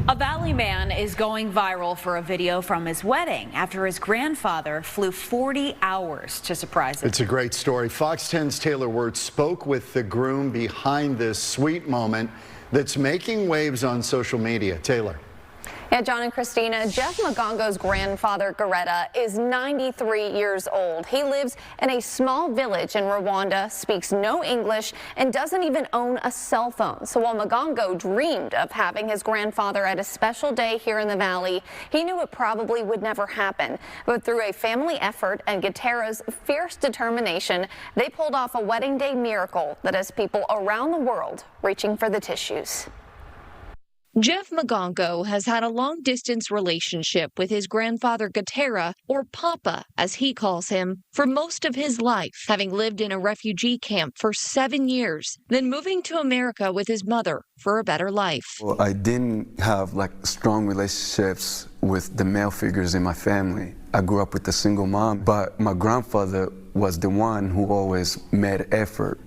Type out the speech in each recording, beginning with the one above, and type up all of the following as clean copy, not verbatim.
A Valley man is going viral for a video from his wedding after his grandfather flew 40 hours to surprise him. It's a great story. Fox 10's Taylor Wirtz spoke with the groom behind this sweet moment that's making waves on social media. Taylor. Yeah, John and Christina, Jeff Mugongo's grandfather, Gatera, is 93 years old. He lives in a small village in Rwanda, speaks no English, and doesn't even own a cell phone. So while Mugongo dreamed of having his grandfather at a special day here in the valley, he knew it probably would never happen. But through a family effort and Gatera's fierce determination, they pulled off a wedding day miracle that has people around the world reaching for the tissues. Jeff Mugongo has had a long-distance relationship with his grandfather Gatera, or Papa, as he calls him, for most of his life, having lived in a refugee camp for 7 years, then moving to America with his mother for a better life. Well, I didn't have strong relationships with the male figures in my family. I grew up with a single mom, but my grandfather was the one who always made effort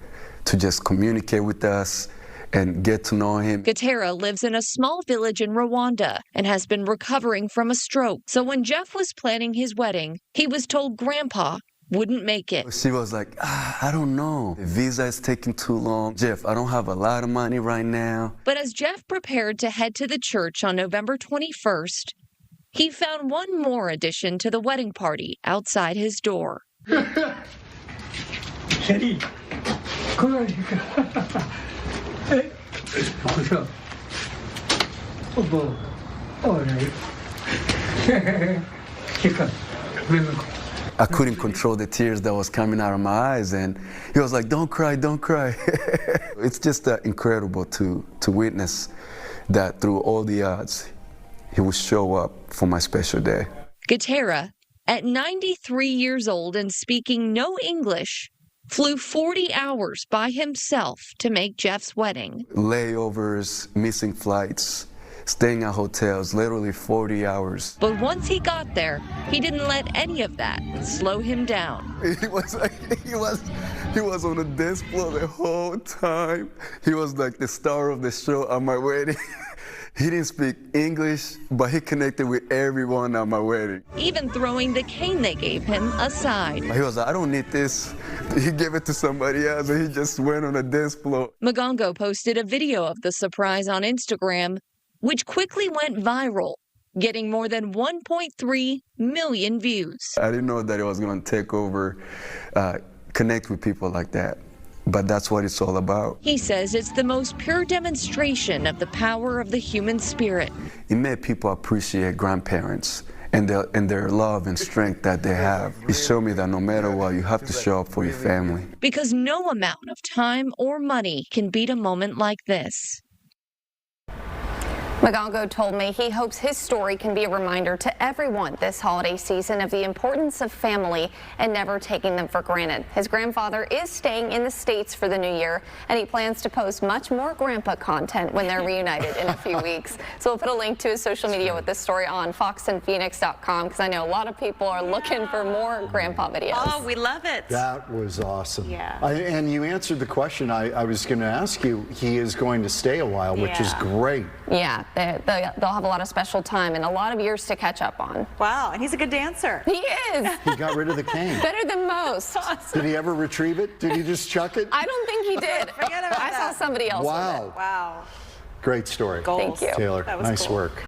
to just communicate with us and get to know him. Gatera lives in a small village in Rwanda and has been recovering from a stroke. So when Jeff was planning his wedding, he was told Grandpa wouldn't make it. She was like, I don't know. The visa is taking too long. Jeff, I don't have a lot of money right now. But as Jeff prepared to head to the church on November 21st, he found one more addition to the wedding party outside his door. I couldn't control the tears that was coming out of my eyes, and he was like, don't cry, don't cry. It's just incredible to witness that through all the odds, he would show up for my special day. Gatera, at 93 years old and speaking no English, flew 40 hours by himself to make Jeff's wedding. Layovers, missing flights, staying at hotels, literally 40 hours. But once he got there, he didn't let any of that slow him down. He was on the dance floor the whole time. He was like the star of the show at my wedding. He didn't speak English, but he connected with everyone at my wedding. Even throwing the cane they gave him aside. He was like, I don't need this. He gave it to somebody else, and he just went on the dance floor. Mugongo posted a video of the surprise on Instagram, which quickly went viral, getting more than 1.3 million views. I didn't know that it was going to take over, connect with people like that. But that's what it's all about. He says it's the most pure demonstration of the power of the human spirit. It made people appreciate grandparents and their love and strength that they have. It showed me that no matter what, you have to show up for your family. Because no amount of time or money can beat a moment like this. Mugongo told me he hopes his story can be a reminder to everyone this holiday season of the importance of family and never taking them for granted. His grandfather is staying in the States for the new year, and he plans to post much more grandpa content when they're reunited in a few weeks. So we'll put a link to his social media with this story on foxandphoenix.com, because I know a lot of people are looking for more grandpa videos. Oh, we love it. That was awesome. Yeah. And you answered the question I was going to ask you. He is going to stay a while, which is great. Yeah. They'll have a lot of special time and a lot of years to catch up on. Wow, and he's a good dancer. He is. He got rid of the cane. Better than most. Did he ever retrieve it? Did he just chuck it? I don't think he did. Forget about I saw somebody else with it. Wow. Great story. Goals. Thank you. Taylor, That was nice cool. work.